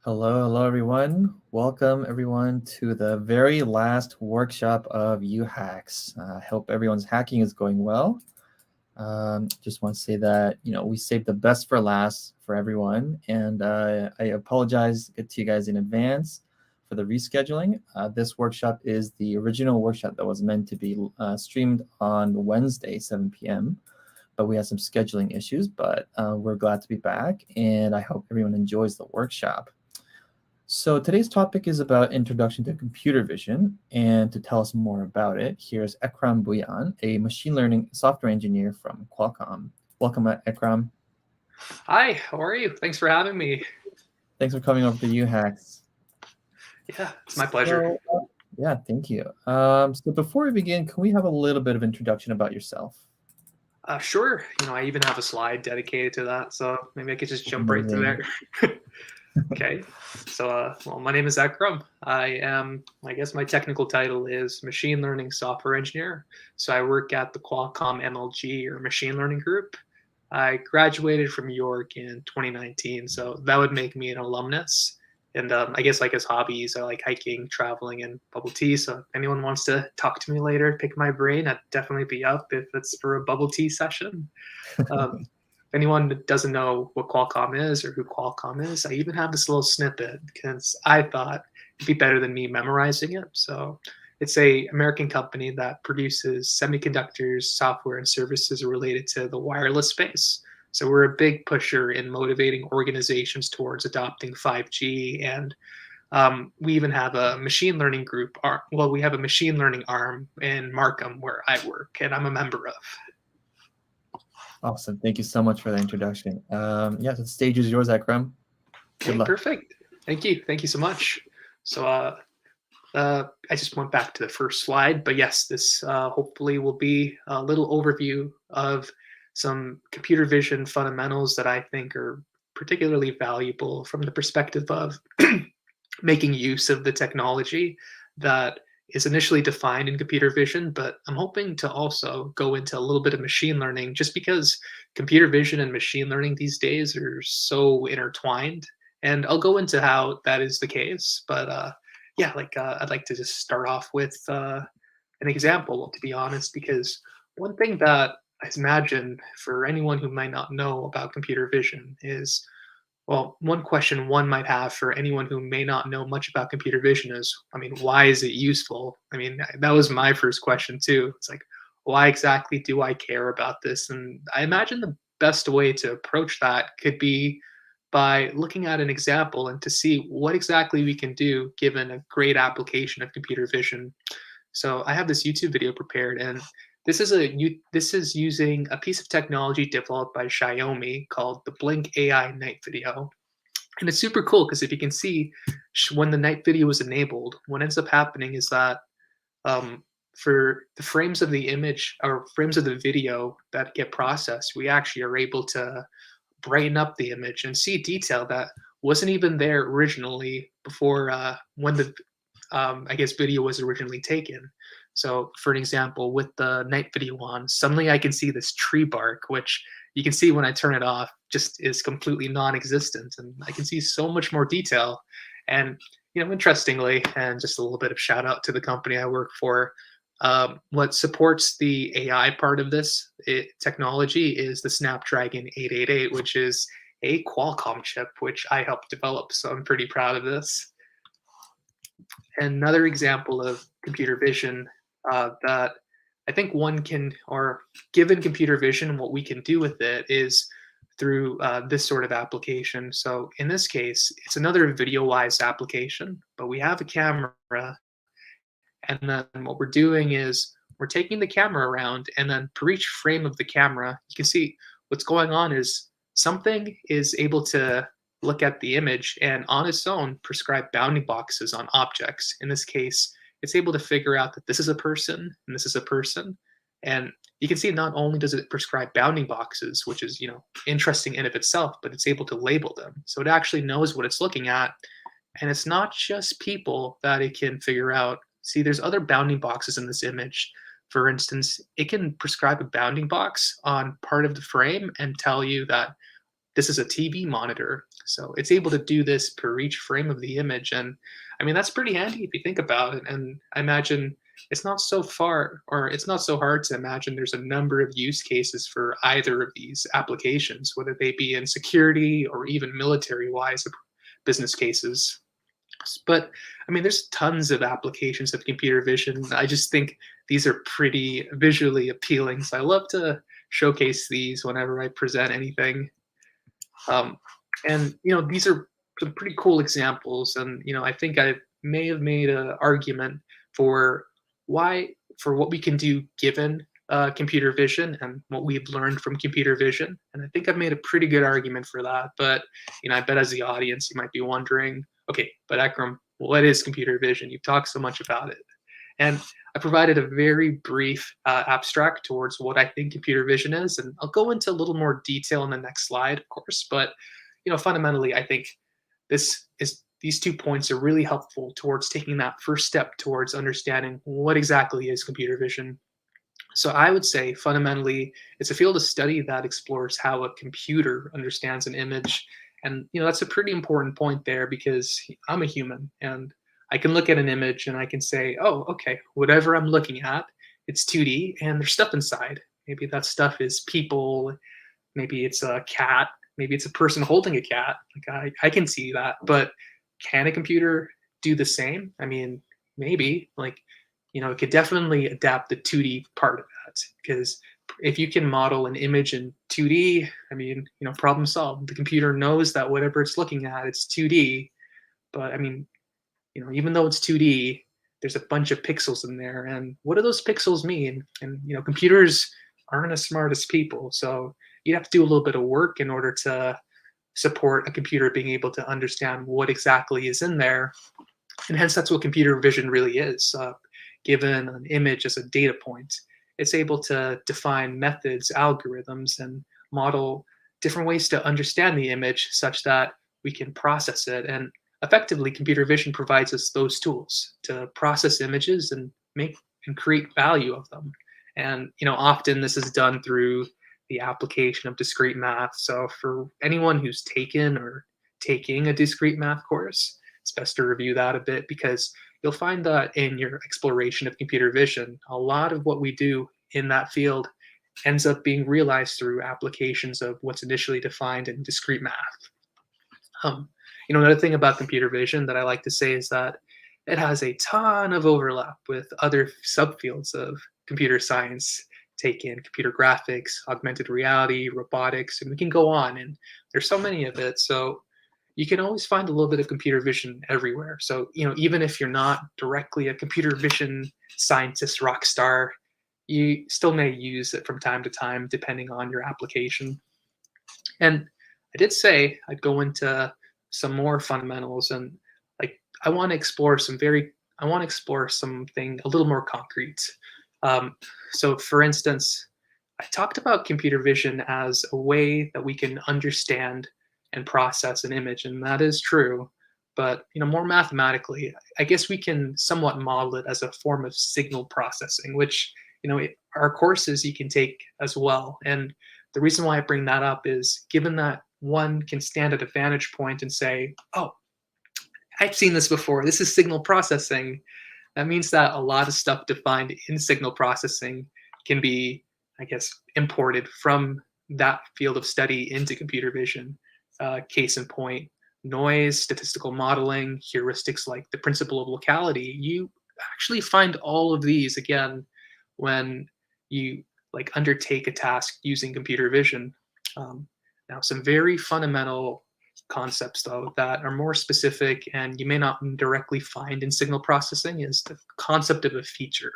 Hello, everyone. Welcome, everyone, to the very last workshop of yuHacks. I hope everyone's hacking is going well. Just want to say that, we saved the best for last for everyone, and I apologize to you guys in advance for the rescheduling. This workshop is the original workshop that was meant to be streamed on Wednesday, 7 p.m., but we had some scheduling issues, but we're glad to be back, and I hope everyone enjoys the workshop. So today's topic is about introduction to computer vision, and to tell us more about it, here's Ekram Bhuiyan, a machine learning software engineer from Qualcomm. Welcome, Ekram. Hi, how are you? Thanks for having me. Thanks for coming over to yuHacks. Yeah, it's my pleasure. Yeah, thank you. So before we begin, can we have a little bit of introduction about yourself? Sure. I even have a slide dedicated to that, so maybe I could just jump right to Amazing. there. Okay. So, well, my name is Ekram. I guess my technical title is machine learning software engineer. So I work at the Qualcomm MLG or machine learning group. I graduated from York in 2019, so that would make me an alumnus. And I guess like as hobbies, I like hiking, traveling, and bubble tea. So if anyone wants to talk to me later, pick my brain, I'd definitely be up if it's for a bubble tea session. Um, if anyone that doesn't know what Qualcomm is or who Qualcomm is, I even have this little snippet because I thought it'd be better than me memorizing it. So it's a American company that produces semiconductors, software, and services related to the wireless space. So we're a big pusher in motivating organizations towards adopting 5G, and we even have a machine learning group. Well, we have a machine learning arm in Markham where I work, and I'm a member of. Awesome. Thank you so much for the introduction. Yeah, so the stage is yours, Ekram. Good Okay, luck. perfect. Thank you. Thank you so much. So I just went back to the first slide, but yes, this hopefully will be a little overview of some computer vision fundamentals that I think are particularly valuable from the perspective of making use of the technology that is initially defined in computer vision, but I'm hoping to also go into a little bit of machine learning just because computer vision and machine learning these days are so intertwined. And I'll go into how that is the case. But yeah, I'd like to just start off with an example, to be honest, because one thing that I imagine for anyone who might not know about computer vision is, well, one question one might have for anyone who may not know much about computer vision is, I mean, why is it useful? I mean, that was my first question too. It's like, why exactly do I care about this? And I imagine the best way to approach that could be by looking at an example and to see what exactly we can do given a great application of computer vision. So I have this YouTube video prepared, and this is using a piece of technology developed by Xiaomi called the Blink AI Night Video. And it's super cool because if you can see, when the night video is enabled, what ends up happening is that um, for the frames of the image or frames of the video that get processed, we actually are able to brighten up the image and see detail that wasn't even there originally before when the I guess video was originally taken. So, for an example, with the night video on, suddenly I can see this tree bark, which you can see when I turn it off, just is completely non-existent, and I can see so much more detail. And interestingly, and just a little bit of shout out to the company I work for. What supports the AI part of this technology is the Snapdragon 888, which is a Qualcomm chip, which I helped develop. So I'm pretty proud of this. Another example of computer vision that I think one can, or given computer vision, what we can do with it is through this sort of application. So in this case, it's another video-wise application, but we have a camera, and then what we're doing is we're taking the camera around, and then for each frame of the camera, you can see what's going on is something is able to look at the image and on its own prescribe bounding boxes on objects. In this case, it's able to figure out that this is a person and this is a person. And you can see not only does it prescribe bounding boxes, which is, interesting in of itself, but it's able to label them. So it actually knows what it's looking at. And it's not just people that it can figure out. See, there's other bounding boxes in this image. For instance, it can prescribe a bounding box on part of the frame and tell you that this is a TV monitor. So it's able to do this per each frame of the image. And I mean, that's pretty handy if you think about it. And I imagine it's not so far, or it's not so hard to imagine there's a number of use cases for either of these applications, whether they be in security or even military wise business cases. But I mean, there's tons of applications of computer vision. I just think these are pretty visually appealing. So I love to showcase these whenever I present anything. Um, and these are some pretty cool examples. And I think I may have made an argument for why, for what we can do given computer vision and what we've learned from computer vision. And I think I've made a pretty good argument for that. But I bet as the audience, you might be wondering, okay, but Ekram, what is computer vision? You've talked so much about it. And I provided a very brief abstract towards what I think computer vision is, and I'll go into a little more detail in the next slide, of course. But fundamentally, I think these 2 points are really helpful towards taking that first step towards understanding what exactly is computer vision. So I would say fundamentally, it's a field of study that explores how a computer understands an image, and that's a pretty important point there because I'm a human and I can look at an image and I can say, oh, okay, whatever I'm looking at, it's 2D and there's stuff inside. Maybe that stuff is people, maybe it's a cat, maybe it's a person holding a cat. Like I can see that, but can a computer do the same? I mean, maybe. Like, it could definitely adapt the 2D part of that, because if you can model an image in 2D, I mean, problem solved. The computer knows that whatever it's looking at, it's 2D. But I mean, even though it's 2D, there's a bunch of pixels in there. And what do those pixels mean? And, computers aren't as smart as people. So you have to do a little bit of work in order to support a computer being able to understand what exactly is in there. And hence, that's what computer vision really is. Given an image as a data point, it's able to define methods, algorithms, and model different ways to understand the image such that we can process it. And effectively, computer vision provides us those tools to process images and make and create value of them. And often this is done through the application of discrete math. So for anyone who's taken or taking a discrete math course, it's best to review that a bit, because you'll find that in your exploration of computer vision, a lot of what we do in that field ends up being realized through applications of what's initially defined in discrete math. Another thing about computer vision that I like to say is that it has a ton of overlap with other subfields of computer science. Take in computer graphics, augmented reality, robotics, and we can go on. And there's so many of it. So you can always find a little bit of computer vision everywhere. So, even if you're not directly a computer vision scientist rock star, you still may use it from time to time, depending on your application. And I did say I'd go into some more fundamentals, and like I want to explore something a little more concrete. So for instance, I talked about computer vision as a way that we can understand and process an image, and that is true. But more mathematically, I guess we can somewhat model it as a form of signal processing, which our courses you can take as well. And the reason why I bring that up is, given that one can stand at a vantage point and say, oh, I've seen this before, this is signal processing. That means that a lot of stuff defined in signal processing can be, I guess, imported from that field of study into computer vision. Case in point, noise, statistical modeling, heuristics like the principle of locality. You actually find all of these again when you undertake a task using computer vision. Now, some very fundamental concepts though that are more specific and you may not directly find in signal processing is the concept of a feature.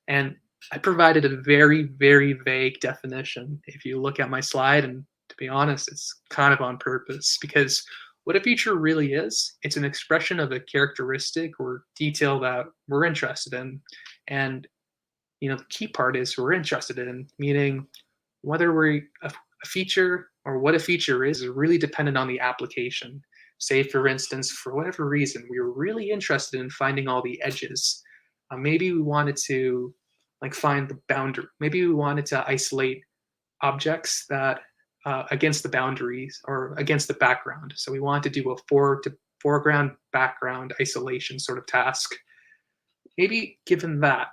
And I provided a very, very vague definition. If you look at my slide, and to be honest, it's kind of on purpose, because what a feature really is, it's an expression of a characteristic or detail that we're interested in. And the key part is we're interested in, meaning whether we're a feature or what a feature is really dependent on the application. Say, for instance, for whatever reason, we were really interested in finding all the edges. Maybe we wanted to find the boundary. Maybe we wanted to isolate objects that against the boundaries or against the background. So we want to do a foreground background isolation sort of task. Maybe given that,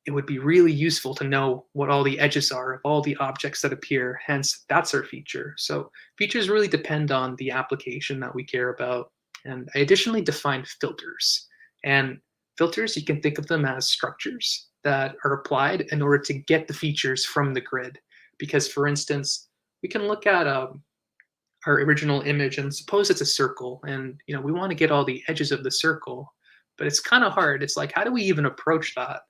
it would be really useful to know what all the edges are of all the objects that appear. Hence, that's our feature. So features really depend on the application that we care about. And I additionally define filters. And filters, you can think of them as structures that are applied in order to get the features from the grid. Because, for instance, we can look at our original image and suppose it's a circle, and we want to get all the edges of the circle, but it's kind of hard. It's like, how do we even approach that?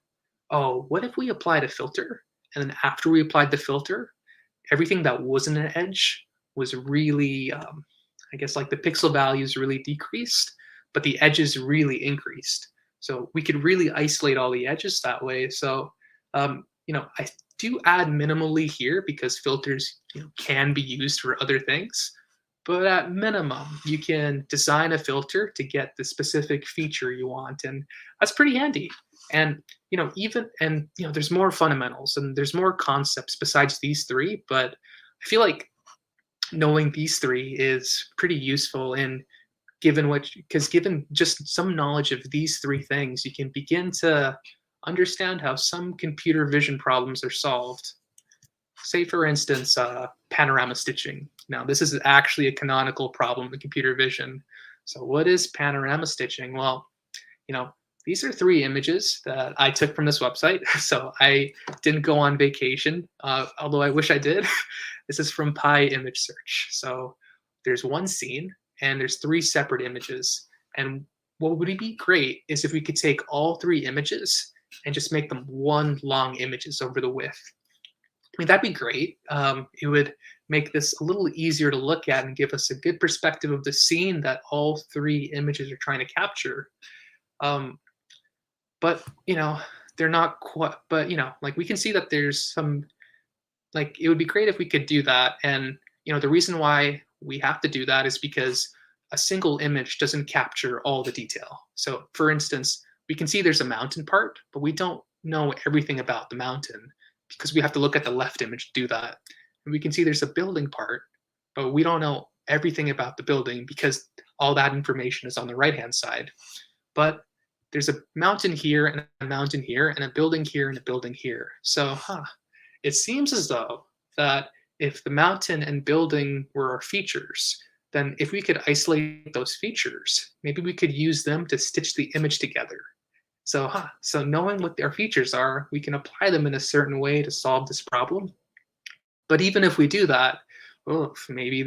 Oh, what if we applied a filter, and then after we applied the filter, everything that wasn't an edge was really, I guess, like the pixel values really decreased, but the edges really increased. So we could really isolate all the edges that way. So, I do add minimally here because filters can be used for other things. But at minimum, you can design a filter to get the specific feature you want, and that's pretty handy. And there's more fundamentals and there's more concepts besides these three, but I feel like knowing these three is pretty useful in given just some knowledge of these three things, you can begin to understand how some computer vision problems are solved. Say, for instance, panorama stitching. Now, this is actually a canonical problem in computer vision. So what is panorama stitching? Well, these are three images that I took from this website. So I didn't go on vacation, although I wish I did. This is from Pi Image Search. So there's one scene, and there's three separate images. And what would be great is if we could take all three images and just make them one long images over the width. I mean, that'd be great. It would make this a little easier to look at and give us a good perspective of the scene that all three images are trying to capture. But they're not quite. But like we can see that there's some. Like it would be great if we could do that. And the reason why we have to do that is because a single image doesn't capture all the detail. So, for instance, we can see there's a mountain part, but we don't know everything about the mountain, because we have to look at the left image to do that. And we can see there's a building part, but we don't know everything about the building because all that information is on the right-hand side. But there's a mountain here and a mountain here and a building here and a building here. So, it seems as though that if the mountain and building were our features, then if we could isolate those features, maybe we could use them to stitch the image together. So, so knowing what their features are, we can apply them in a certain way to solve this problem. But even if we do that, well, maybe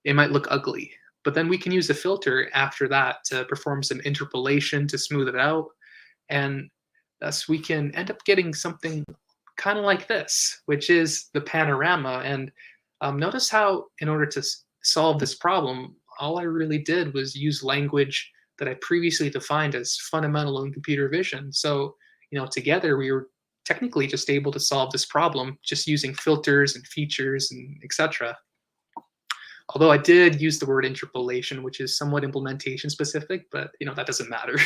it might look ugly. But then we can use a filter after that to perform some interpolation to smooth it out. And thus we can end up getting something kind of like this, which is the panorama. And notice how in order to solve this problem, all I really did was use language that I previously defined as fundamental in computer vision. So, together we were technically just able to solve this problem just using filters and features and etc. Although I did use the word interpolation, which is somewhat implementation specific, but that doesn't matter.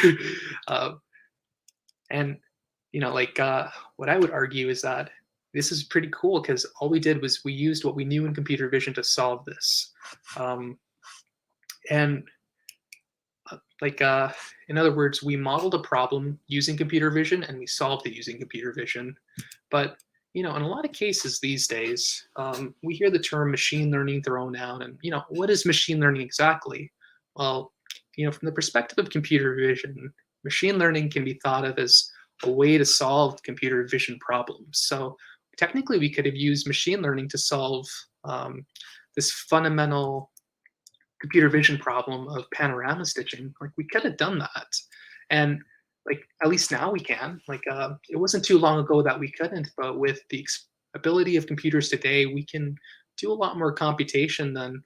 And what I would argue is that this is pretty cool because all we did was we used what we knew in computer vision to solve this. In other words, we modeled a problem using computer vision and we solved it using computer vision. But in a lot of cases these days, we hear the term machine learning thrown out, and what is machine learning exactly? Well, from the perspective of computer vision, machine learning can be thought of as a way to solve computer vision problems. So technically, we could have used machine learning to solve this fundamental computer vision problem of panorama stitching. Like we could have done that, and at least now we can. It wasn't too long ago that we couldn't, but with the ability of computers today, we can do a lot more computation than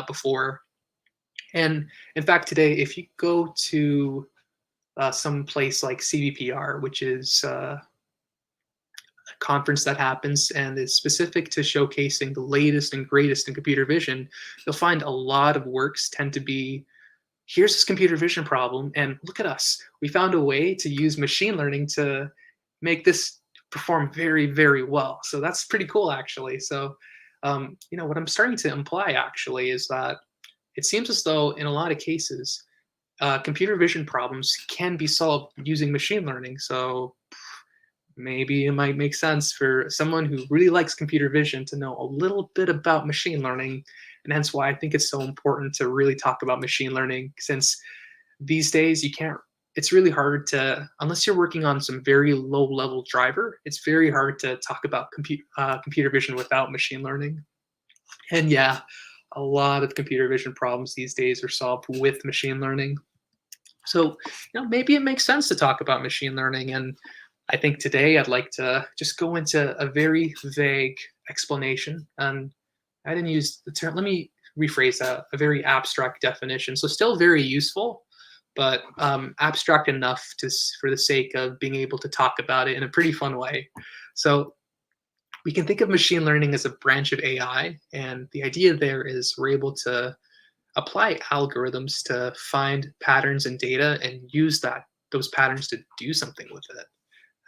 before. And in fact, today, if you go to some place like CVPR, which is a conference that happens and is specific to showcasing the latest and greatest in computer vision, you'll find a lot of works tend to be, here's this computer vision problem, and look at us. We found a way to use machine learning to make this perform very, very well. So that's pretty cool, actually. So, what I'm starting to imply actually is that it seems as though in a lot of cases, computer vision problems can be solved using machine learning. So maybe it might make sense for someone who really likes computer vision to know a little bit about machine learning. And hence why I think it's so important to really talk about machine learning, since these days you can't, it's really hard to, unless you're working on some very low level driver, it's very hard to talk about computer vision without machine learning. And yeah, a lot of computer vision problems these days are solved with machine learning. So, maybe it makes sense to talk about machine learning. And I think today I'd like to just go into a very vague explanation. And I didn't use the term, let me rephrase that, a very abstract definition. So, still very useful, but abstract enough for the sake of being able to talk about it in a pretty fun way. So, we can think of machine learning as a branch of AI. And the idea there is we're able to apply algorithms to find patterns in data and use those patterns to do something with it.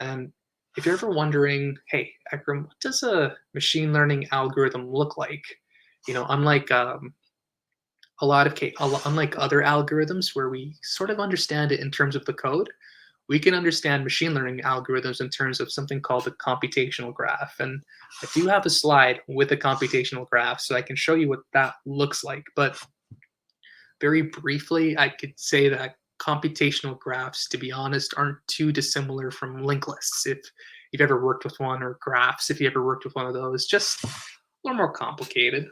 And if you're ever wondering, hey, Ekram, what does a machine learning algorithm look like? Unlike unlike other algorithms where we sort of understand it in terms of the code, we can understand machine learning algorithms in terms of something called a computational graph. And I do have a slide with a computational graph, so I can show you what that looks like. But very briefly, I could say that computational graphs, to be honest, aren't too dissimilar from linked lists. If you've ever worked with one, or graphs, if you ever worked with one of those, just a little more complicated.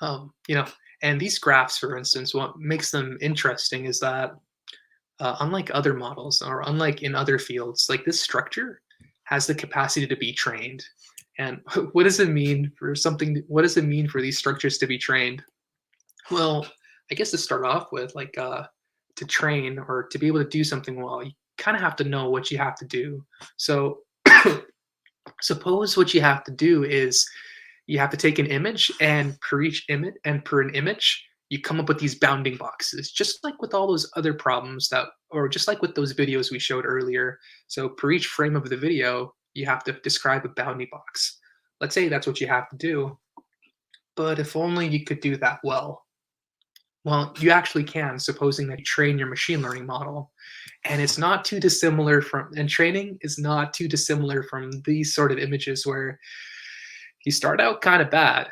And these graphs, for instance, what makes them interesting is that unlike other models, or unlike in other fields, like this structure has the capacity to be trained. And what does it mean for something? What does it mean for these structures to be trained? Well, I guess to start off with, like to train or to be able to do something well, you kind of have to know what you have to do. So suppose what you have to do is you have to take an image, and per each image and per an image, you come up with these bounding boxes, just like with all those other problems or just like with those videos we showed earlier. So per each frame of the video, you have to describe a bounding box. Let's say that's what you have to do. But if only you could do that well. Well, you actually can, supposing that you train your machine learning model. And it's not too dissimilar and training is not too dissimilar from these sort of images where you start out kind of bad,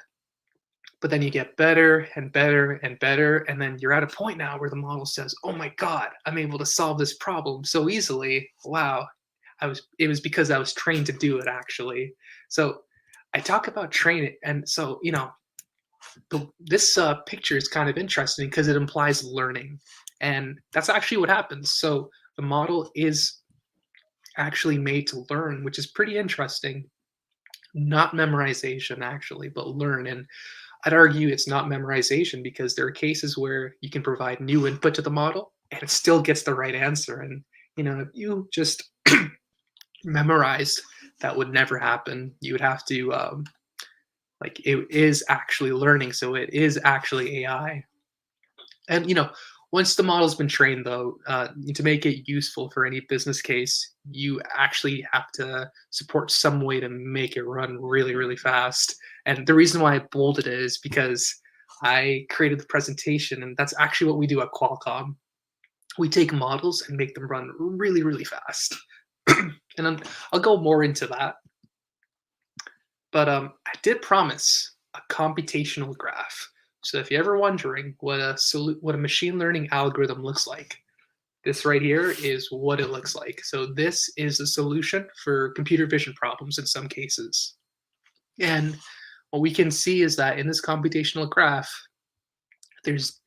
but then you get better and better and better. And then you're at a point now where the model says, oh my God, I'm able to solve this problem so easily. Wow. It was because I was trained to do it, actually. So I talk about training. And so, this picture is kind of interesting because it implies learning, and that's actually what happens. So the model is actually made to learn, which is pretty interesting. Not memorization, actually, but learn. And I'd argue it's not memorization, because there are cases where you can provide new input to the model and it still gets the right answer. And if you just memorized, that would never happen. You would have to it is actually learning, so it is actually AI. And once the model's been trained, though, to make it useful for any business case, you actually have to support some way to make it run really, really fast. And the reason why I bolded it is because I created the presentation, and that's actually what we do at Qualcomm. We take models and make them run really, really fast. And I'll go more into that. But I did promise a computational graph. So if you're ever wondering what a machine learning algorithm looks like, this right here is what it looks like. So this is a solution for computer vision problems in some cases. And what we can see is that in this computational graph, there's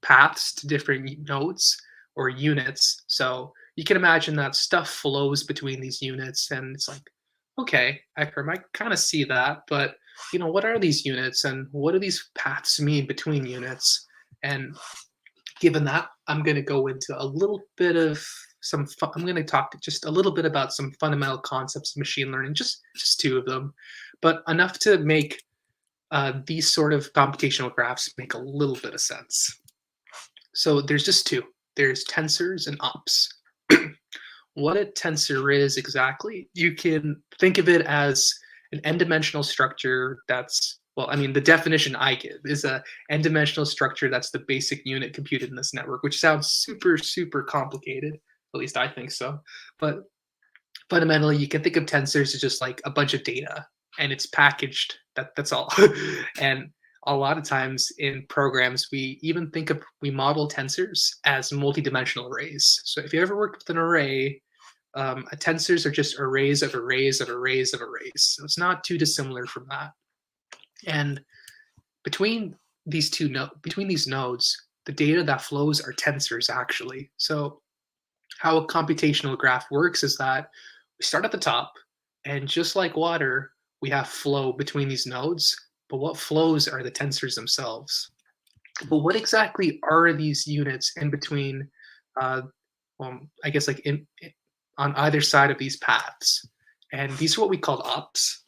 paths to different nodes or units. So you can imagine that stuff flows between these units, and it's like, okay, Ekram, I kind of see that, but what are these units, and what do these paths mean between units? And given that, I'm going to go into a little bit of I'm going to talk just a little bit about some fundamental concepts of machine learning, just two of them, but enough to make these sort of computational graphs make a little bit of sense. So there's just two. There's tensors and ops. what a tensor is exactly, you can think of it as an n-dimensional structure that's, well, I mean, the definition I give is a n-dimensional structure that's the basic unit computed in this network, which sounds super, super complicated. At least I think so. But fundamentally, you can think of tensors as just like a bunch of data, and it's packaged. That's all. And a lot of times in programs, we model tensors as multidimensional arrays. So if you ever worked with an array, tensors are just arrays of arrays of arrays of arrays. So it's not too dissimilar from that. And between between these nodes, the data that flows are tensors actually. So how a computational graph works is that we start at the top, and just like water, we have flow between these nodes, but what flows are the tensors themselves. But what exactly are these units in between, uh, I guess like on either side of these paths? And these are what we call ops.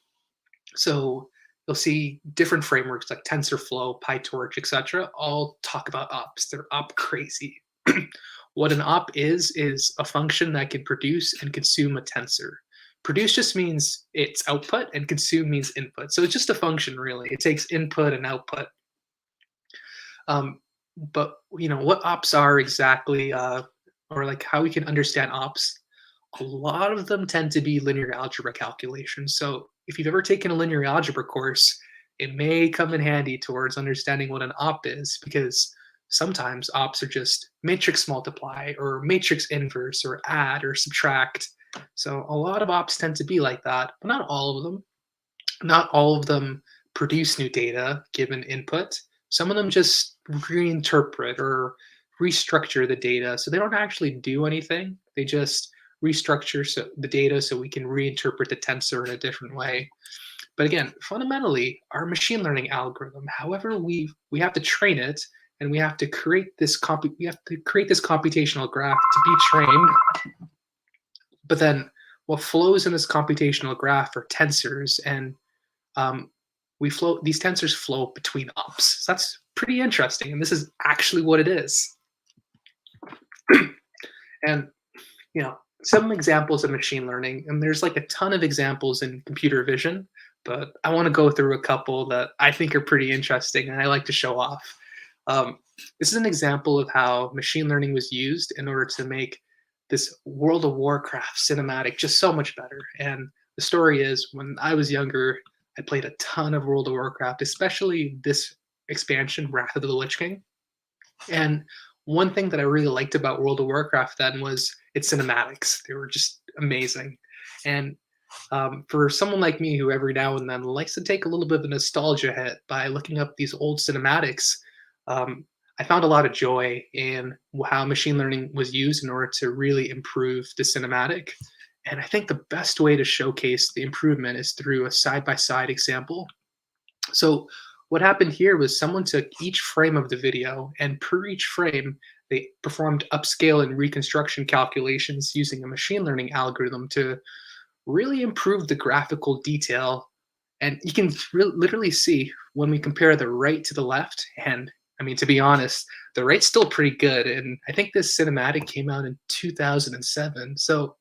So you'll see different frameworks like TensorFlow, PyTorch, etc. all talk about ops. They're op crazy. What an op is a function that can produce and consume a tensor. Produce just means its output, and consume means input. So it's just a function, really. It takes input and output. But what ops are exactly, or like how we can understand ops. A lot of them tend to be linear algebra calculations. So if you've ever taken a linear algebra course, it may come in handy towards understanding what an op is, because sometimes ops are just matrix multiply or matrix inverse or add or subtract. So a lot of ops tend to be like that, but not all of them. Not all of them produce new data given input. Some of them just reinterpret or restructure the data. So they don't actually do anything. They just restructure the data so we can reinterpret the tensor in a different way. But again, fundamentally, our machine learning algorithm, however we have to train it, and we have to create this computational graph to be trained. But then what flows in this computational graph are tensors, and these tensors flow between ops. So that's pretty interesting, and this is actually what it is. And some examples of machine learning, and there's like a ton of examples in computer vision, but I want to go through a couple that I think are pretty interesting and I like to show off. This is an example of how machine learning was used in order to make this World of Warcraft cinematic just so much better. And the story is, when I was younger, I played a ton of World of Warcraft, especially this expansion, Wrath of the Lich King. And one thing that I really liked about World of Warcraft then was its cinematics. They were just amazing. And for someone like me who every now and then likes to take a little bit of a nostalgia hit by looking up these old cinematics, I found a lot of joy in how machine learning was used in order to really improve the cinematic. And I think the best way to showcase the improvement is through a side-by-side example. So what happened here was someone took each frame of the video, and per each frame, they performed upscale and reconstruction calculations using a machine learning algorithm to really improve the graphical detail. And you can literally see when we compare the right to the left, and I mean, to be honest, the right's still pretty good. And I think this cinematic came out in 2007. So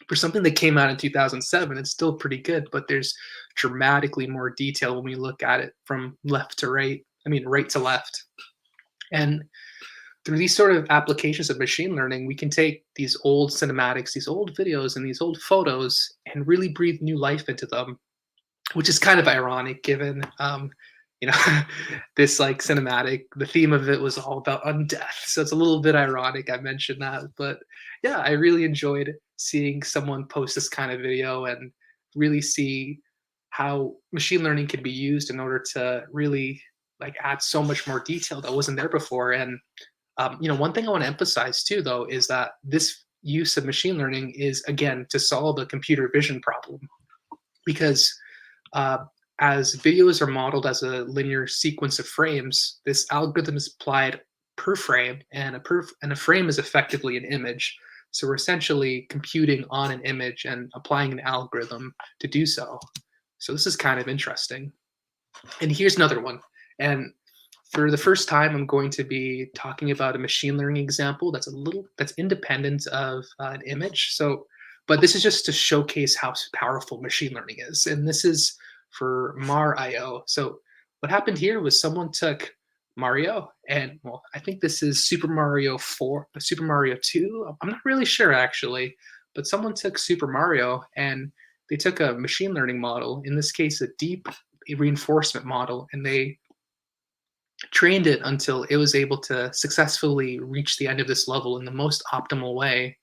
for something that came out in 2007, it's still pretty good, but there's dramatically more detail when we look at it from left to right. I mean, right to left. And through these sort of applications of machine learning, we can take these old cinematics, these old videos, and these old photos and really breathe new life into them, which is kind of ironic given this like cinematic, the theme of it was all about undeath, so it's a little bit ironic I mentioned that. But yeah, I really enjoyed seeing someone post this kind of video and really see how machine learning can be used in order to really like add so much more detail that wasn't there before. And one thing I want to emphasize too, though, is that this use of machine learning is, again, to solve a computer vision problem, because as videos are modeled as a linear sequence of frames, this algorithm is applied per frame, and a frame is effectively an image. So we're essentially computing on an image and applying an algorithm to do so. So this is kind of interesting. And here's another one. And For the first time, I'm going to be talking about a machine learning example that's independent of an image. So, but this is just to showcase how powerful machine learning is. And this is for Mar.io. So what happened here was someone took Mario and, well, I think this is Super Mario 4, Super Mario 2. I'm not really sure actually, but someone took Super Mario and they took a machine learning model, in this case, a deep reinforcement model, and they trained it until it was able to successfully reach the end of this level in the most optimal way.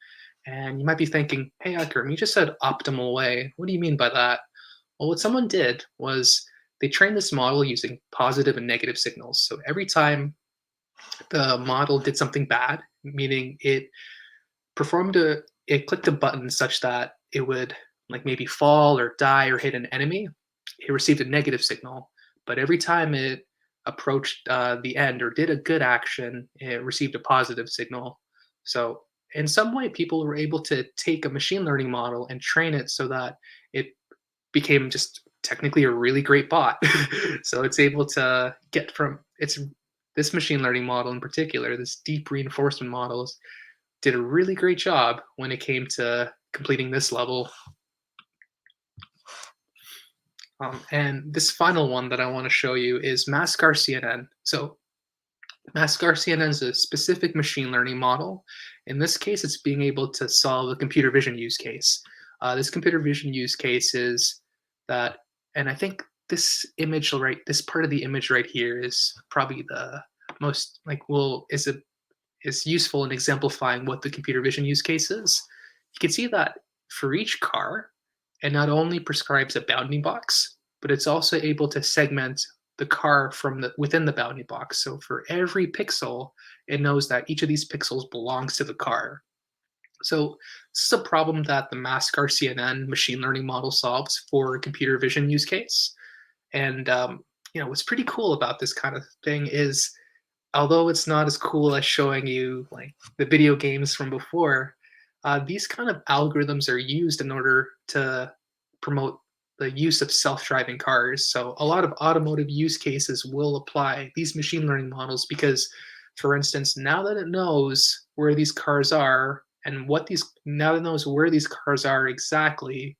And you might be thinking, hey, Ekram, you just said optimal way. What do you mean by that? Well, what someone did was they trained this model using positive and negative signals. So every time the model did something bad, meaning it clicked a button such that it would like maybe fall or die or hit an enemy, it received a negative signal. But every time it approached the end or did a good action, it received a positive signal. So in some way, people were able to take a machine learning model and train it so that it became just technically a really great bot. So it's able to get from its this machine learning model in particular, this deep reinforcement models, did a really great job when it came to completing this level. And this final one that I want to show you is MaskR CNN. So MaskR CNN is a specific machine learning model. In this case, it's being able to solve a computer vision use case. This computer vision use case is that, and I think this image right, this part of the image right here is probably the most is useful in exemplifying what the computer vision use case is. You can see that for each car, it not only prescribes a bounding box, but it's also able to segment the car from within the bounding box. So for every pixel, it knows that each of these pixels belongs to the car. So this is a problem that the MaskR CNN machine learning model solves for a computer vision use case. And what's pretty cool about this kind of thing is, although it's not as cool as showing you like the video games from before, these kind of algorithms are used in order to promote the use of self-driving cars. So a lot of automotive use cases will apply these machine learning models because, for instance, now that it knows where these cars are and now that it knows where these cars are exactly,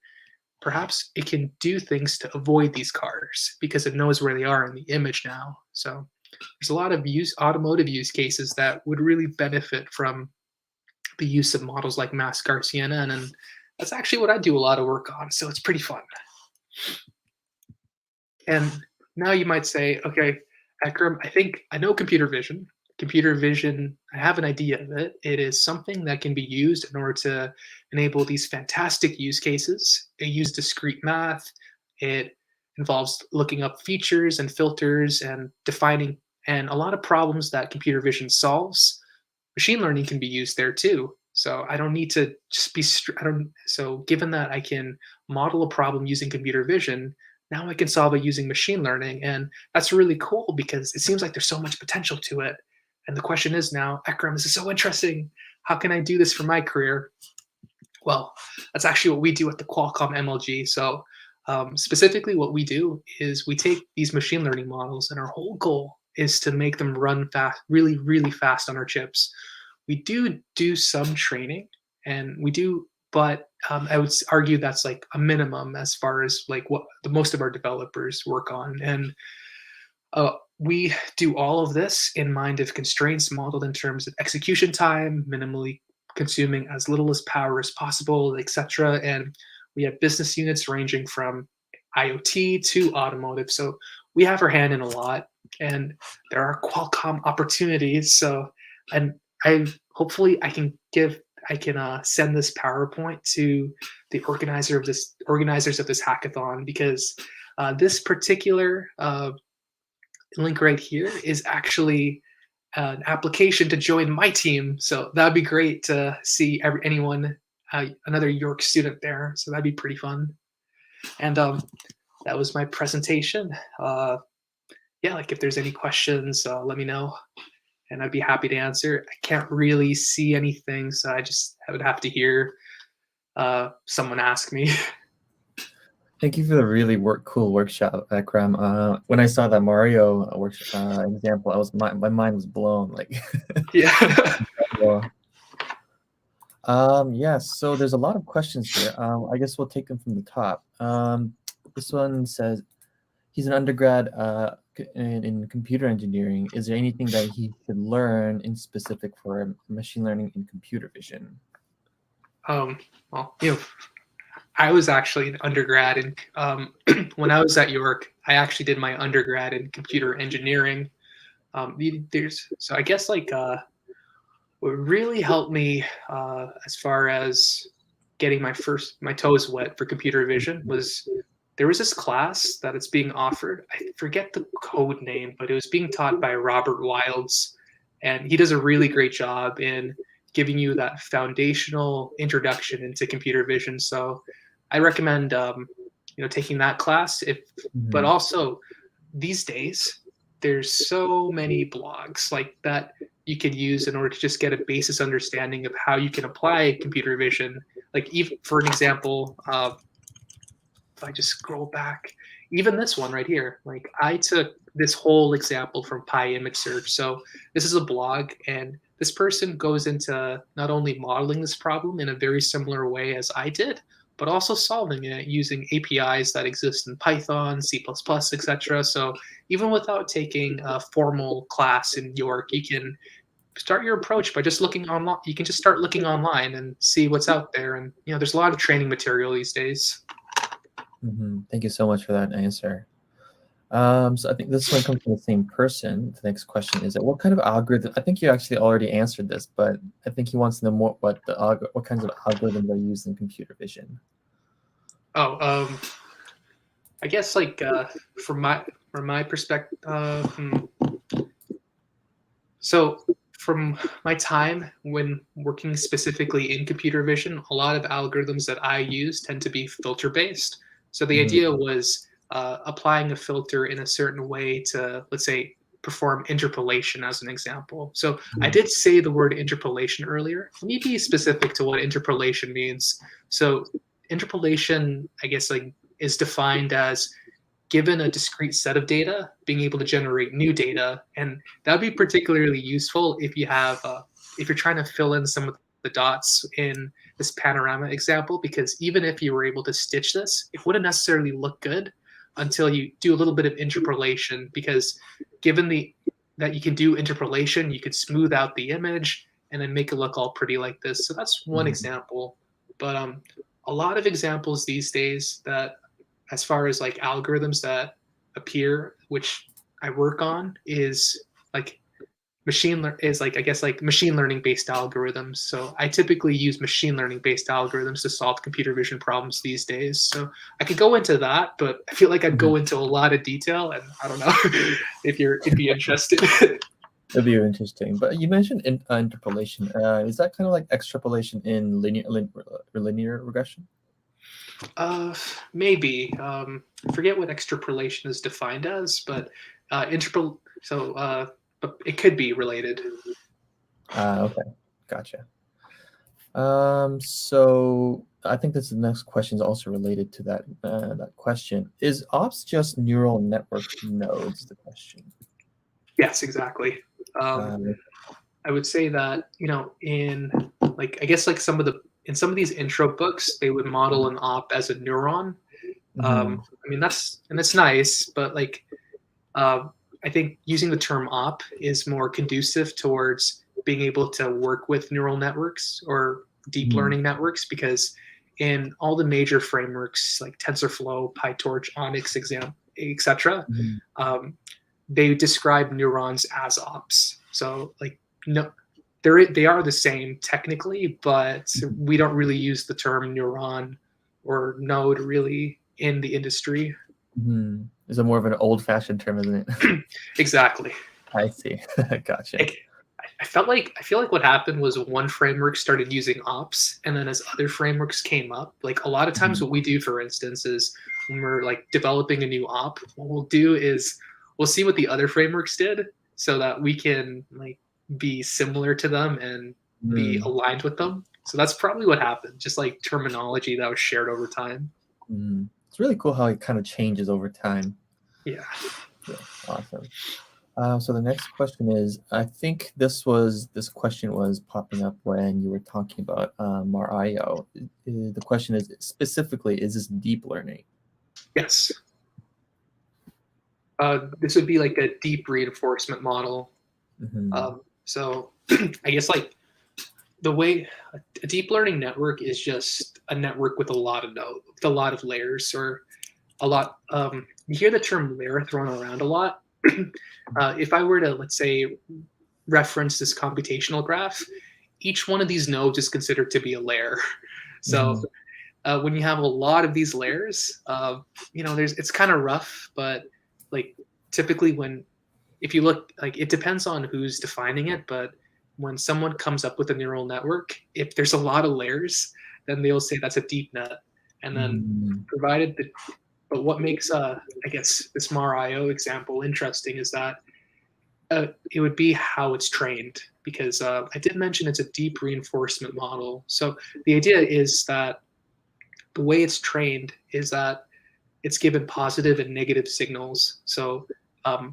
perhaps it can do things to avoid these cars because it knows where they are in the image now. So there's a lot of automotive use cases that would really benefit from the use of models like MaskR CNN, and that's actually what I do a lot of work on. So it's pretty fun. And now you might say, okay, Ekram, I think I know computer vision. Computer vision, I have an idea of it. It is something that can be used in order to enable these fantastic use cases. It uses discrete math. It involves looking up features and filters and defining, and a lot of problems that computer vision solves. Machine learning can be used there too. So I don't need to just be, so given that I can model a problem using computer vision, now I can solve it using machine learning. And that's really cool because it seems like there's so much potential to it. And the question is now, Ekram, this is so interesting. How can I do this for my career? Well, that's actually what we do at the Qualcomm MLG. So specifically what we do is we take these machine learning models and our whole goal is to make them run fast, really, really fast on our chips. We do some training and but I would argue that's like a minimum as far as like what the most of our developers work on. And we do all of this in mind of constraints modeled in terms of execution time, minimally consuming as little as power as possible, etc. And we have business units ranging from IoT to automotive. So we have our hand in a lot, and there are Qualcomm opportunities. So, and hopefully I can send this PowerPoint to the organizers of this hackathon, because this particular link right here is actually an application to join my team. So that'd be great to see another York student there. So that'd be pretty fun. And that was my presentation. Yeah, like if there's any questions, let me know, and I'd be happy to answer. I can't really see anything, so I would have to hear someone ask me. Thank you for the really cool workshop, Ekram. When I saw that Mario example, my mind was blown. Like, Yeah. well, yes. So there's a lot of questions here. I guess we'll take them from the top. This one says he's an undergrad in computer engineering. Is there anything that he should learn in specific for machine learning and computer vision? Well, I was actually an undergrad in when I was at York. I actually did my undergrad in computer engineering. So I guess what really helped me as far as getting my toes wet for computer vision was there was this class that it's being offered. I forget the code name, but it was being taught by Robert Wilds, and he does a really great job in giving you that foundational introduction into computer vision. So I recommend taking that class. But Mhm. also these days there's so many blogs like that you could use in order to just get a basis understanding of how you can apply computer vision. Like even for an example, if I just scroll back, even this one right here, like I took this whole example from Image Search. So this is a blog, and this person goes into not only modeling this problem in a very similar way as I did, but also solving it using APIs that exist in Python, C++, etc. So even without taking a formal class in York, you can start your approach by just looking online. You can just start looking online and see what's out there. And there's a lot of training material these days. Thank you so much for that answer. So I think this one comes from the same person. The next question is that what kind of algorithm? I think you actually already answered this, but I think he wants to know more what kinds of algorithms are used in computer vision. Oh, I guess from my perspective, so from my time when working specifically in computer vision, a lot of algorithms that I use tend to be filter based. So the Mhm. idea was applying a filter in a certain way to, let's say, perform interpolation as an example. So I Mhm. did say the word interpolation earlier. Let me be specific to what interpolation means. So interpolation, I guess, is defined as given a discrete set of data, being able to generate new data, and that would be particularly useful if you're trying to fill in some of the dots in this panorama example, because even if you were able to stitch this, it wouldn't necessarily look good until you do a little bit of interpolation. Because given that you can do interpolation, you could smooth out the image and then make it look all pretty like this. So that's one Mhm. example. But a lot of examples these days that as far as like algorithms that appear, which I work on, is like I guess like machine learning based algorithms. So I typically use machine learning based algorithms to solve computer vision problems these days. So I could go into that, but I feel like I'd Mhm. go into a lot of detail, and I don't know if you're interested. That'd be interesting. But you mentioned interpolation. Is that kind of like extrapolation in linear regression? Uh, Maybe. I forget what extrapolation is defined as, but interpol. But it could be related. Okay, gotcha. So I think this next question is also related to that question. Is ops just neural network nodes? The question. Yes, exactly. Um, Um, I would say that in I guess like some of these intro books, they would model an op as a neuron. mhm, I mean that's nice, but uh, I think using the term op is more conducive towards being able to work with neural networks or deep mhm, learning networks, because in all the major frameworks like TensorFlow, PyTorch, Onyx, etc., mhm, um, they describe neurons as ops. So no, they are the same technically, but mhm, we don't really use the term neuron or node really in the industry. mhm. It's a more of an old-fashioned term, isn't it? Exactly. I see. Gotcha. Like, I feel like what happened was one framework started using ops, and then as other frameworks came up, like a lot of times Mhm, what we do, for instance, is when we're like developing a new op, what we'll do is we'll see what the other frameworks did so that we can be similar to them and be mhm, aligned with them. So that's probably what happened, just like terminology that was shared over time. mhm. It's really cool how it kind of changes over time. Yeah. Awesome. So the next question is, I think this question was popping up when you were talking about MAR-IO. The question is specifically, is this deep learning? Yes. This would be like a deep reinforcement model. So I guess like the way a deep learning network is just a network with a lot of nodes, with a lot of layers, or a lot. You hear the term layer thrown around a lot. If I were to, let's say, reference this computational graph, each one of these nodes is considered to be a layer. So when you have a lot of these layers, it's kind of rough, but like typically if you look, like it depends on who's defining it, but when someone comes up with a neural network, if there's a lot of layers, then they'll say that's a deep net. And then but what makes I guess this MAR-IO example interesting is that it would be how it's trained, because I did mention it's a deep reinforcement model. So the idea is that the way it's trained is that it's given positive and negative signals. So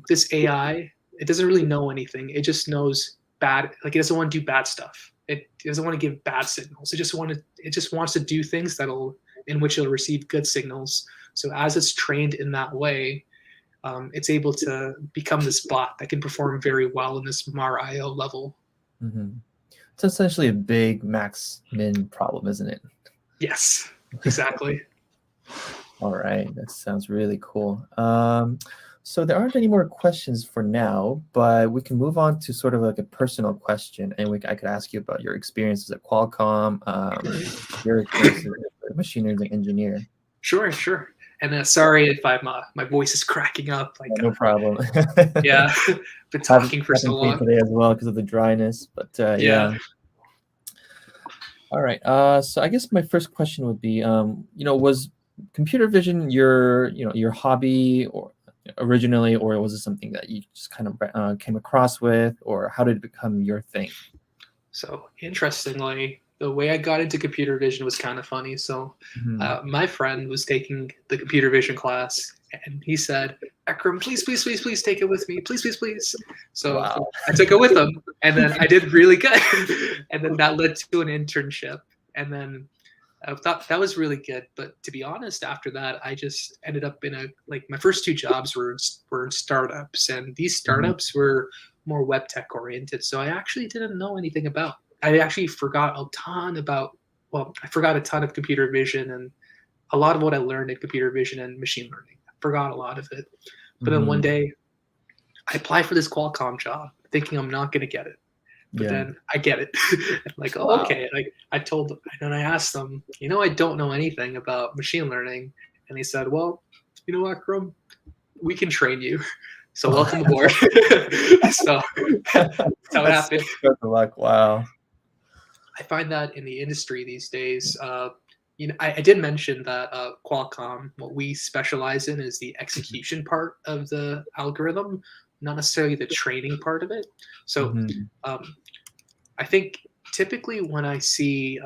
this AI, it doesn't really know anything. It just knows bad, like it doesn't want to do bad stuff. It doesn't want to give bad signals. It just wants to do things in which it'll receive good signals. So as it's trained in that way, it's able to become this bot that can perform very well in this MAR-IO level. It's essentially a big max-min problem, isn't it? Yes, exactly. All right, that sounds really cool. So there aren't any more questions for now, but we can move on to sort of like a personal question, and I could ask you about your experiences at Qualcomm, your experiences as a machine learning engineer. Sure. And sorry if my voice is cracking up. Like no problem. Yeah, been talking for so long today as well because of the dryness, but yeah. All right. So I guess my first question would be, was computer vision your hobby or originally, or was it something that you just kind of came across with, or how did it become your thing? So interestingly, the way I got into computer vision was kind of funny. So my friend was taking the computer vision class, and he said, "Ekram, please take it with me. Please." So I took it with him, and then I did really good. And then that led to an internship. And then I thought that was really good. But to be honest, after that, I just ended up my first two jobs were in startups, and these startups were more web tech oriented. So I actually didn't know anything about. I actually forgot a ton of computer vision, and a lot of what I learned in computer vision and machine learning. I forgot a lot of it. But then one day I applied for this Qualcomm job thinking I'm not going to get it. But then I get it. I'm like, oh, okay. Like I told them, and I asked them, I don't know anything about machine learning. And they said, well, Ekram, we can train you. So welcome aboard. So that's how it happened. Good luck. Wow. I find that in the industry these days, I did mention that Qualcomm, what we specialize in is the execution part of the algorithm, not necessarily the training part of it. So I think typically when I see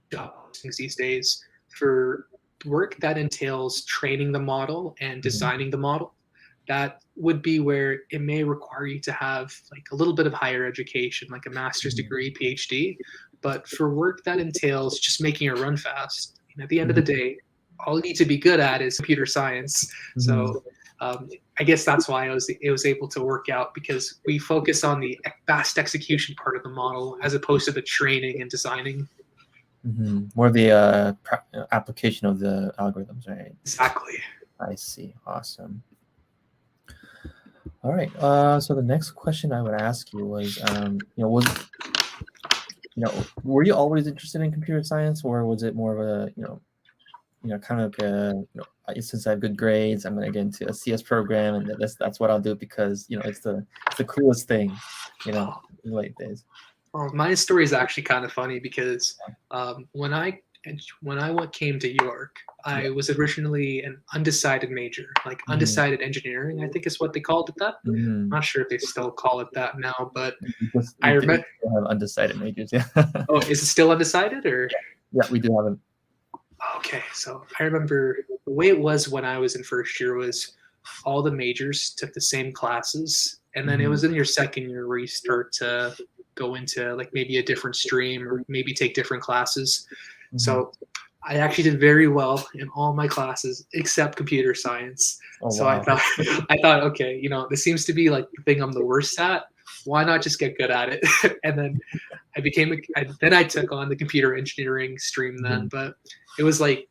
job things these days for work that entails training the model and designing the model, that would be where it may require you to have like a little bit of higher education, like a master's degree, PhD. But for work that entails just making it run fast, at the end of the day, all you need to be good at is computer science. So I guess that's why it was able to work out, because we focus on the fast execution part of the model as opposed to the training and designing. More the application of the algorithms, right? Exactly. I see. Awesome. All right. So the next question I would ask you was, were you always interested in computer science, or was it more of a, kind of since I have good grades, I'm going to get into a CS program, and that's what I'll do because it's the coolest thing, in late days. Well, my story is actually kind of funny because when I came to York, I was originally an undecided major, like undecided engineering, I think is what they called it that. I'm not sure if they still call it that now, but I remember have undecided majors. Yeah. Oh, is it still undecided or? Yeah, we do have it. Okay, so I remember the way it was when I was in first year was all the majors took the same classes, and then it was in your second year where you start to go into like maybe a different stream or maybe take different classes. So I actually did very well in all my classes except computer science. Oh So I wow. thought I thought, okay, this seems to be like the thing I'm the worst at. Why not just get good at it? And then then I took on the computer engineering stream then, but it was like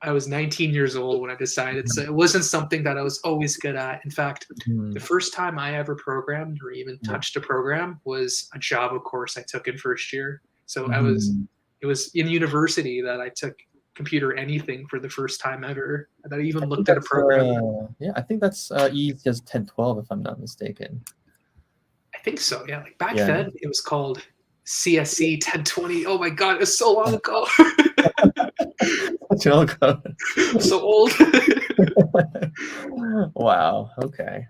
I was 19 years old when I decided. So it wasn't something that I was always good at. In fact, the first time I ever programmed or even touched a program was a Java course I took in first year. So it was in university that I took computer anything for the first time ever. That I even looked at a program. Yeah, I think that's ECS 1012 if I'm not mistaken. I think so. Yeah, like back then it was called CSC 1020. Oh my god, it was so long ago. Such an old code. So old. Wow. Okay.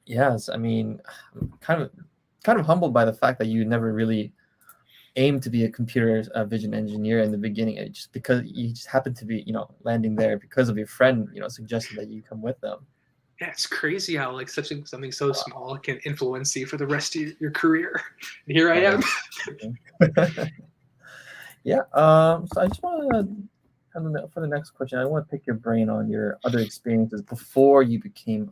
Yes, I mean, I'm kind of humbled by the fact that you never really aimed to be a computer vision engineer in the beginning. It just because you just happened to be, landing there because of your friend, suggested that you come with them. Yeah, it's crazy how like something so small can influence you for the rest of your career. And here I am. Yeah. So I just want to, for the next question, I want to pick your brain on your other experiences before you became,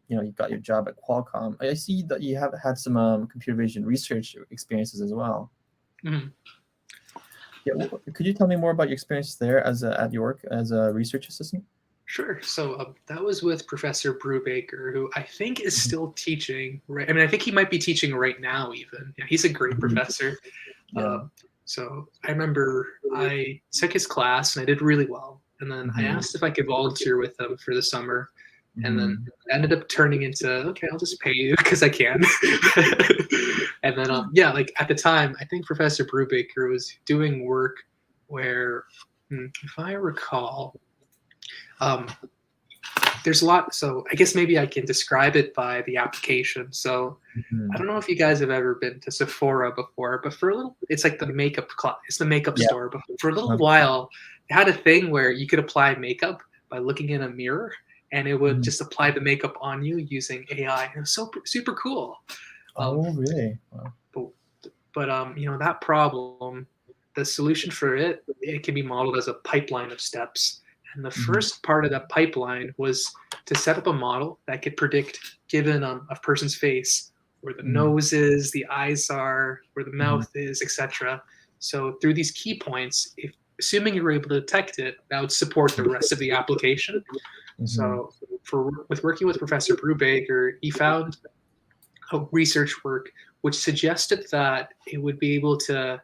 you got your job at Qualcomm. I see that you have had some computer vision research experiences as well. Yeah. Could you tell me more about your experience there at York as a research assistant? Sure. So that was with Professor Brubaker, who I think is still teaching. Right. I mean, I think he might be teaching right now. Even he's a great professor. Yeah. So I remember I took his class and I did really well. And then I asked if I could volunteer with him for the summer. And then it ended up turning into, okay, I'll just pay you because I can. And then, like at the time, I think Professor Brubaker was doing work where, if I recall, there's a lot. So I guess maybe I can describe it by the application. So I don't know if you guys have ever been to Sephora before, but for a little, it's like the makeup class. It's the makeup store. But for a little while, they had a thing where you could apply makeup by looking in a mirror, and it would just apply the makeup on you using AI. It was so super cool. Oh, really? Wow. But that problem, the solution for it can be modeled as a pipeline of steps. And the first part of that pipeline was to set up a model that could predict, given a person's face, where the nose is, the eyes are, where the mouth is, etc. So through these key points, assuming you were able to detect it, that would support the rest of the application. So with working with Professor Brubaker, he found a research work which suggested that it would be able to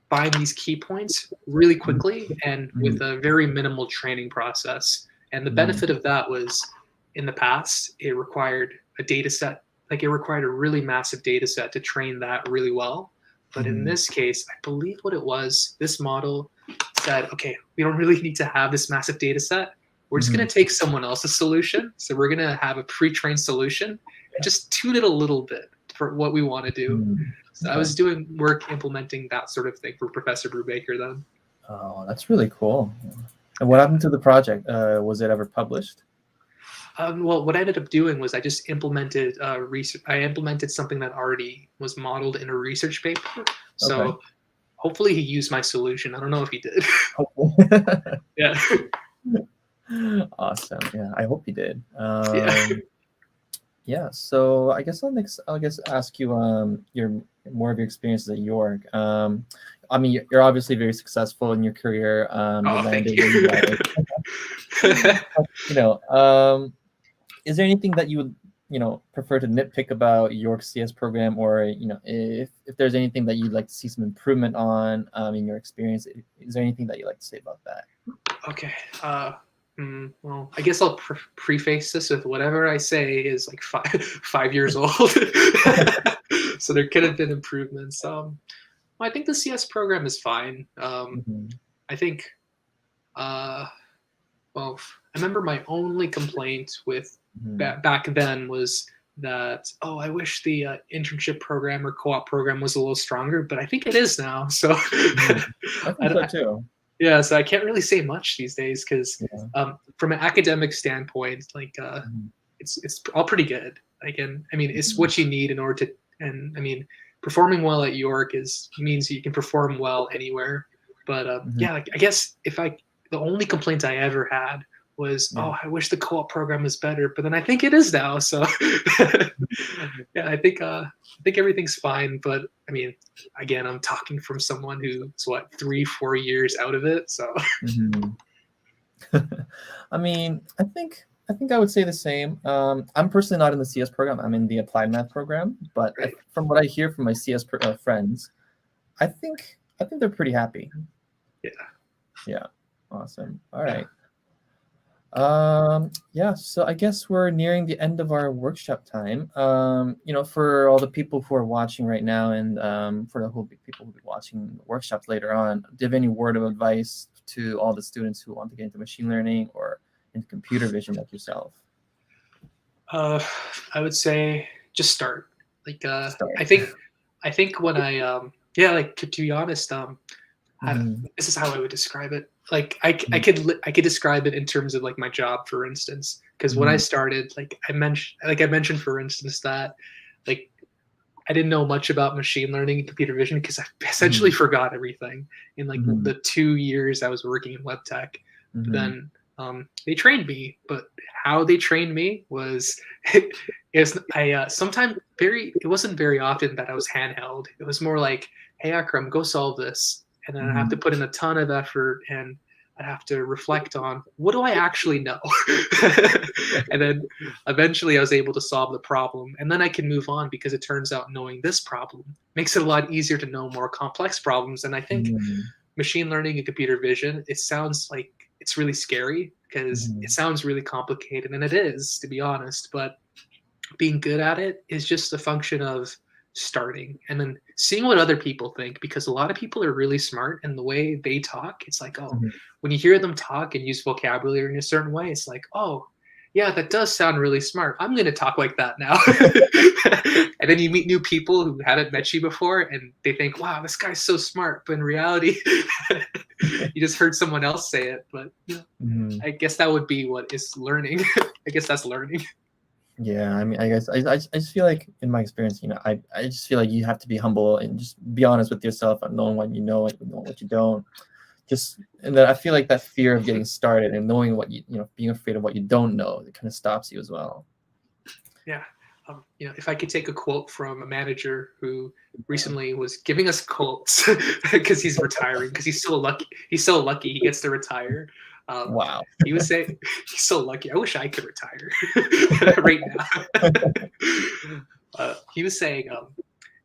find these key points really quickly and with a very minimal training process. And the benefit of that was, in the past, it required a data set, like it required a really massive data set to train that really well. But in this case, I believe what it was, this model said, okay, we don't really need to have this massive data set. We're just going to take someone else's solution. So we're going to have a pre-trained solution and just tune it a little bit for what we want to do. So I was doing work implementing that sort of thing for Professor Brubaker then. Oh, that's really cool. And what happened to the project? Was it ever published? Well, what I ended up doing was I just implemented research. I implemented something that already was modeled in a research paper. So hopefully he used my solution. I don't know if he did. Yeah. Awesome. Yeah, I hope he did. Yeah. So I guess I'll ask you your more of your experiences at York. I mean, you're obviously very successful in your career. You landed where you like. Is there anything that you would prefer to nitpick about York CS program, or if there's anything that you'd like to see some improvement on in your experience? Is there anything that you'd like to say about that? Okay. Well, I guess I'll preface this with whatever I say is like 5 years old. So there could have been improvements. I think the CS program is fine. I think, well, I remember my only complaint with back then was that, oh, I wish the internship program or co-op program was a little stronger, but I think it is now. So Mhm. I think so too. yeah, so I can't really say much these days because Yeah. from an academic standpoint, like Mhm. it's all pretty good. Like, and I mean, it's Mhm. what you need in order to, and I mean, performing well at York means you can perform well anywhere. But Mhm. yeah, like, I guess the only complaint I ever had was, Yeah. oh, I wish the co-op program was better, but then I think it is now. So yeah, I think everything's fine. But I mean, again, I'm talking from someone who's what 3-4 years out of it. So Mhm. I mean, I think I would say the same. I'm personally not in the CS program. I'm in the applied math program, but right, from what I hear from my CS friends, I think they're pretty happy. yeah. Yeah, awesome. All Yeah. right. Yeah, so I guess we're nearing the end of our workshop time. For all the people who are watching right now and for the whole people who will be watching the workshops later on, do you have any word of advice to all the students who want to get into machine learning or into computer vision like yourself? Uh, I would say just start. Like Start. I think when yeah, like to be honest, Mhm. this is how I would describe it. Like I Mhm. could describe it in terms of like my job, for instance. Because when I Mhm. started, like I mentioned, for instance, that like I didn't know much about machine learning and computer vision because I essentially Mhm. forgot everything in like Mhm. the 2 years I was working in web tech. But Mhm. then they trained me, but how they trained me was is I sometimes very it wasn't very often that I was handheld. It was more like, hey Akram, go solve this, and then I have to Mhm. put in a ton of effort and I'd have to reflect on what do I actually know, and then eventually I was able to solve the problem and then I can move on because it turns out knowing this problem makes it a lot easier to know more complex problems. And I think Mhm. machine learning and computer vision, it sounds like it's really scary because it Mhm. sounds really complicated, and it is, to be honest. But being good at it is just a function of starting and then seeing what other people think, because a lot of people are really smart, and the way they talk, it's like, oh, Mhm. when you hear them talk and use vocabulary in a certain way, it's like, oh yeah, that does sound really smart, I'm going to talk like that now. And then you meet new people who haven't met you before and they think, wow, this guy's so smart, but in reality you just heard someone else say it. But Mhm. I guess that would be what is learning. I guess that's learning. Yeah, I mean, I guess I just feel like in my experience, I just feel like you have to be humble and just be honest with yourself and knowing what you know and knowing what you don't. Just and then I feel like that fear of getting started and knowing what being afraid of what you don't know, it kind of stops you as well. Yeah. If I could take a quote from a manager who recently was giving us quotes because he's retiring, because he's so lucky he gets to retire. Um, Wow. he was saying he's so lucky. I wish I could retire right now. He was saying,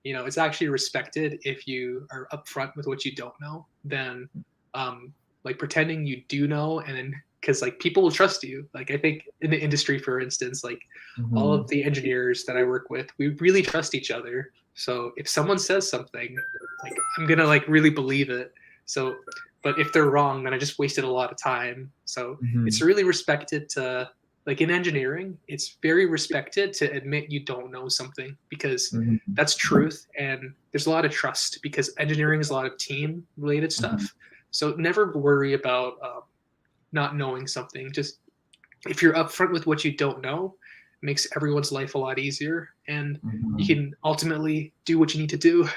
it's actually respected if you are upfront with what you don't know, than um, like pretending you do know, and then because like people will trust you. Like I think in the industry, for instance, like all Mhm. of the engineers that I work with, we really trust each other. So if someone says something, like I'm gonna like really believe it. So, but if they're wrong, then I just wasted a lot of time. So it's Mhm. really respected to, like in engineering, it's very respected to admit you don't know something, because Mhm. that's truth, and there's a lot of trust because engineering is a lot of team related Mhm. stuff. So never worry about not knowing something. Just if you're upfront with what you don't know, it makes everyone's life a lot easier, and you Mhm. can ultimately do what you need to do.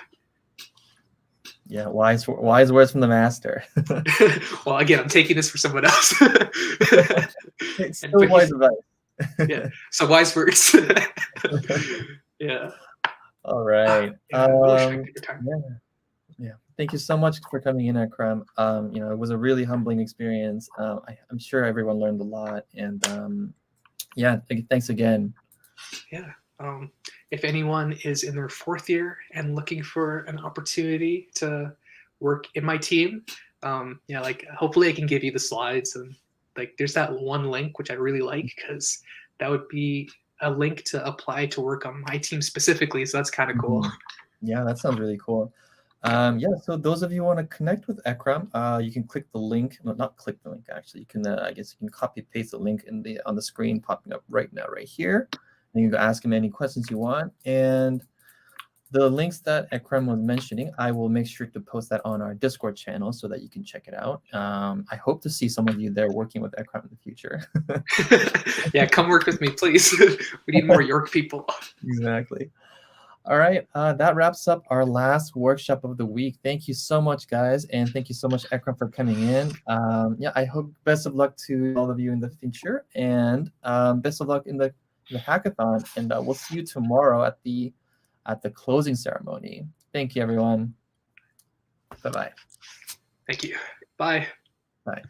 Yeah, wise words from the master. Well, again, I'm taking this for someone else. It's And still but wise he's, advice. yeah, so wise words. Yeah. All right. Yeah, I wish I could retire. Yeah, yeah. Thank you so much for coming in, Akram. It was a really humbling experience. I'm sure everyone learned a lot, and yeah, thanks again. Yeah. If anyone is in their fourth year and looking for an opportunity to work in my team, yeah, like hopefully I can give you the slides, and like there's that one link which I really like because that would be a link to apply to work on my team specifically. So that's kind of cool. Mhm. Yeah, that sounds really cool. Yeah, so those of you who want to connect with Ekram, you can click the link. No, not click the link actually. You can, I guess, you can copy paste the link on the screen popping up right now, right here. And you can ask him any questions you want. And the links that Ekram was mentioning, I will make sure to post that on our Discord channel so that you can check it out. I hope to see some of you there working with Ekram in the future. Yeah, come work with me, please. We need more York people. Exactly. All right, that wraps up our last workshop of the week. Thank you so much, guys, and thank you so much, Ekram, for coming in. Yeah, I hope best of luck to all of you in the future, and best of luck in the hackathon. And we'll see you tomorrow at the closing ceremony. Thank you, everyone. Bye-bye. Thank you. Bye. Bye.